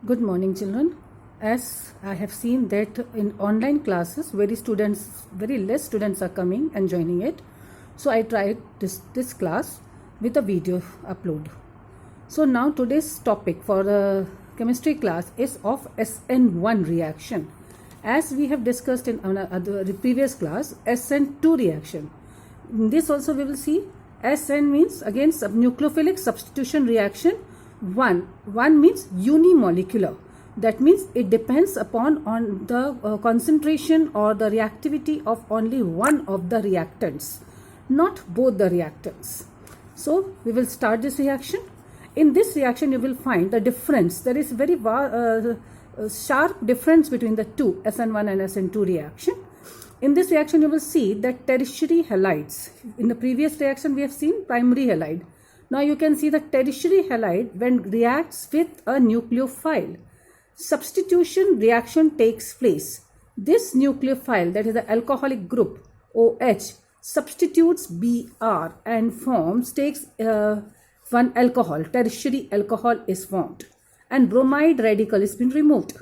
Good morning, children. As I have seen that in online classes, very less students are coming and joining it. So I tried this class with a video upload. So now today's topic for the chemistry class is of SN1 reaction. As we have discussed in the previous class, SN2 reaction. In this also we will see SN means again nucleophilic substitution reaction. One means unimolecular. That means it depends upon on the concentration or the reactivity of only one of the reactants, not both the reactants. So we will start this reaction. In this reaction you will find the difference. There is very sharp difference between the two SN1 and SN2 reaction. In this reaction you will see that tertiary halides. In the previous reaction we have seen primary halide. Now you can see the tertiary halide when reacts with a nucleophile. Substitution reaction takes place. This nucleophile, that is the alcoholic group OH, substitutes Br and takes one alcohol. Tertiary alcohol is formed and bromide radical has been removed.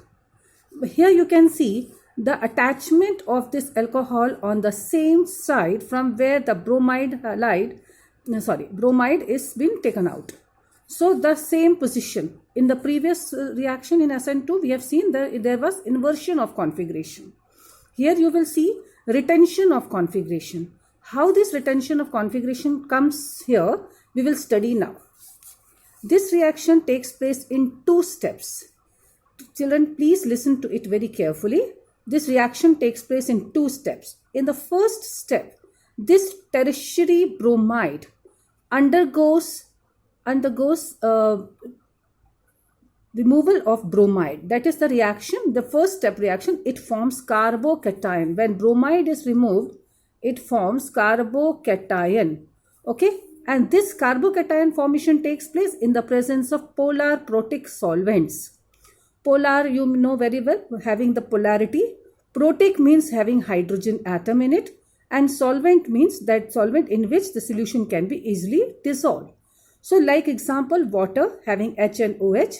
Here you can see the attachment of this alcohol on the same side from where the bromide is been taken out. So the same position. In the previous reaction in SN2 we have seen that there was inversion of configuration. Here you will see retention of configuration. How this retention of configuration comes here we will study now. This reaction takes place in two steps. Children, please listen to it very carefully. This reaction takes place in two steps. In the first step, this tertiary bromide undergoes removal of bromide. That is the reaction, the first step reaction. It forms carbocation. When bromide is removed, it forms carbocation. Okay, and this carbocation formation takes place in the presence of polar protic solvents. Polar, you know very well, having the polarity. Protic means having hydrogen atom in it, and solvent means that solvent in which the solution can be easily dissolved. So like example, water having H and OH,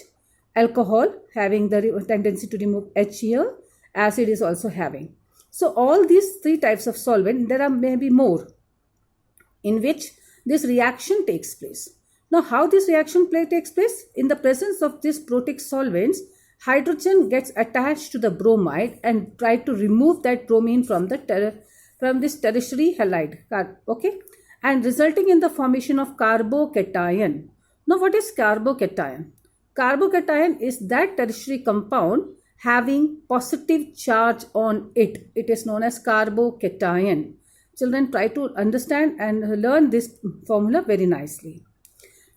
alcohol having the tendency to remove H here, acid is also having. So all these three types of solvent, there are maybe more in which this reaction takes place. Now how this reaction takes place? In the presence of these protic solvents, hydrogen gets attached to the bromide and try to remove that bromine from this tertiary halide. Okay, and resulting in the formation of carbocation. Now what is carbocation? Carbocation is that tertiary compound having positive charge on it. It is known as carbocation. Children, try to understand and learn this formula very nicely.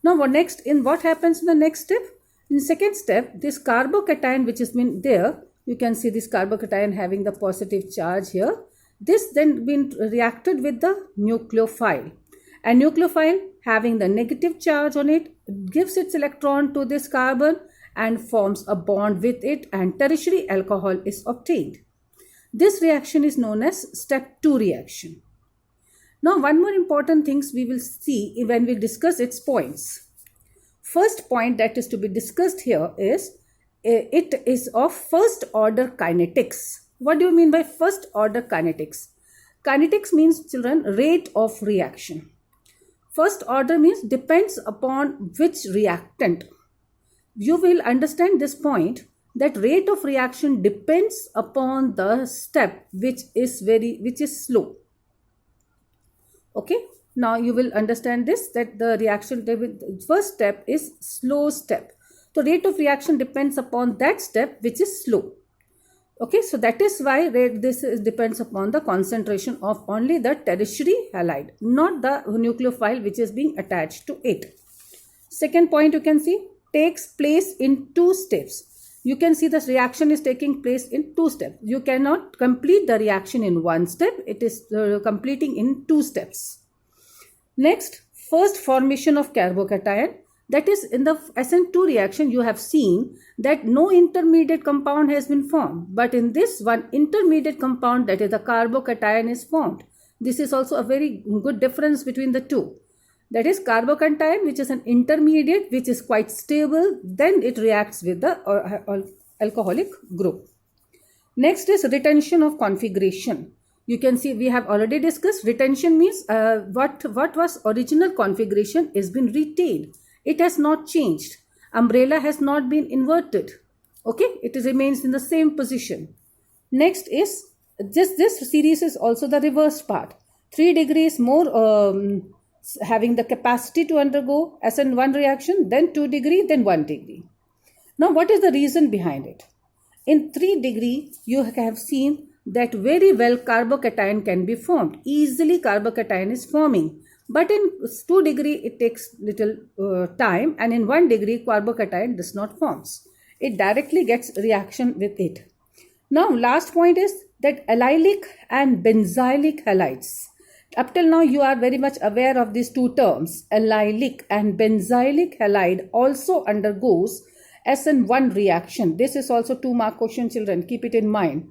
Now what happens in the next step? In the second step, this carbocation which has been there, you can see this carbocation having the positive charge here. This then been reacted with the nucleophile. And nucleophile having the negative charge on it gives its electron to this carbon and forms a bond with it, and tertiary alcohol is obtained. This reaction is known as step 2 reaction. Now one more important things we will see when we discuss its points. First point that is to be discussed here is it is of first order kinetics. What do you mean by first order kinetics? Kinetics means, children, rate of reaction. First order means depends upon which reactant. You will understand this point that rate of reaction depends upon the step which is slow. Okay, now you will understand this, that the reaction first step is slow step. So rate of reaction depends upon that step which is slow. Okay, so that is why depends upon the concentration of only the tertiary halide, not the nucleophile which is being attached to it. Second point you can see takes place in two steps. You can see this reaction is taking place in two steps. You cannot complete the reaction in one step. It is completing in two steps. Next, first formation of carbocation. That is, in the SN2 reaction you have seen that no intermediate compound has been formed, but in this one intermediate compound, that is the carbocation, is formed. This is also a very good difference between the two. That is carbocation, which is an intermediate, which is quite stable. Then it reacts with the alcoholic group. Next is retention of configuration. You can see we have already discussed. Retention means what was original configuration is been retained. It has not changed. Umbrella has not been inverted. Okay, it remains in the same position. Next is this series is also the reverse part. 3 degrees more having the capacity to undergo SN1 reaction, then 2 degree, then 1 degree. Now what is the reason behind it? In 3 degree, you have seen that very well carbocation can be formed. Easily carbocation is forming. But in 2 degree, it takes little time, and in 1 degree, carbocation does not forms. It directly gets reaction with it. Now, last point is that allylic and benzylic halides. Up till now, you are very much aware of these two terms. Allylic and benzylic halide also undergoes SN1 reaction. This is also 2-mark question, children. Keep it in mind.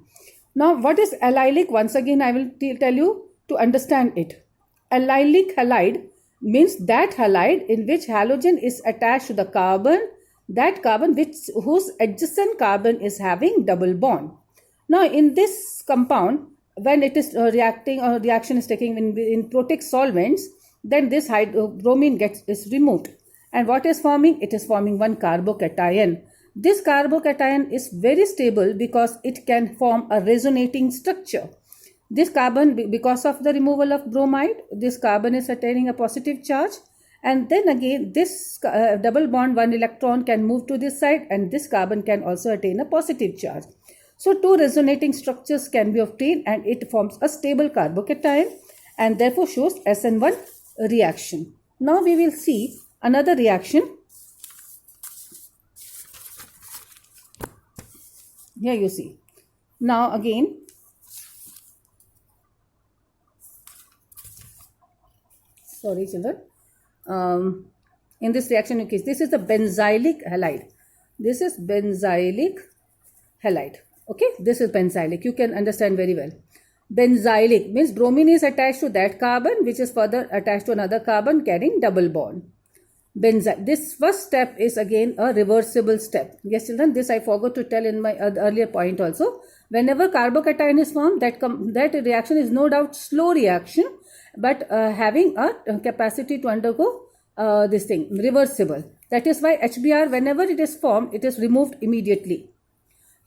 Now, what is allylic? Once again, I will tell you to understand it. Allylic halide means that halide in which halogen is attached to the carbon, that carbon whose adjacent carbon is having double bond. Now, in this compound, when it is reacting or reaction is taking in protic solvents, then this bromine is removed. And what is forming? It is forming one carbocation. This carbocation is very stable because it can form a resonating structure. This carbon, because of the removal of bromide, this carbon is attaining a positive charge. And then again, this double bond, one electron can move to this side, and this carbon can also attain a positive charge. So, 2 resonating structures can be obtained, and it forms a stable carbocation and therefore shows SN1 reaction. Now, we will see another reaction. Here you see. Now again, sorry children, in this reaction case, this is the benzylic halide. This is benzylic halide. Okay, this is benzylic. You can understand very well. Benzylic means bromine is attached to that carbon, which is further attached to another carbon carrying double bond. This first step is again a reversible step. Yes, children, this I forgot to tell in my earlier point also. Whenever carbocation is formed, that reaction is no doubt slow reaction, but having a capacity to undergo this thing, reversible. That is why HBr, whenever it is formed, it is removed immediately.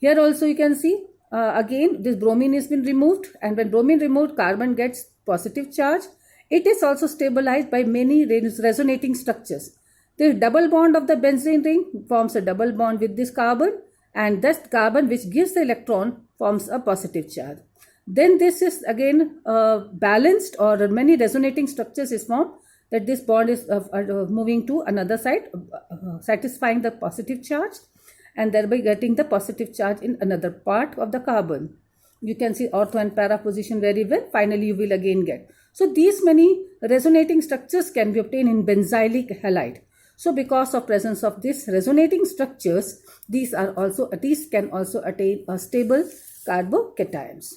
Here also you can see, again, this bromine has been removed, and when bromine removed, carbon gets positive charge. It is also stabilized by many resonating structures. The double bond of the benzene ring forms a double bond with this carbon, and this carbon which gives the electron forms a positive charge. Then this is again balanced, or many resonating structures is formed, that this bond is moving to another side, satisfying the positive charge, and thereby getting the positive charge in another part of the carbon. You can see ortho and para position very well. Finally, you will again get. So, these many resonating structures can be obtained in benzylic halide. So, because of presence of these resonating structures, these can also attain a stable carbocations.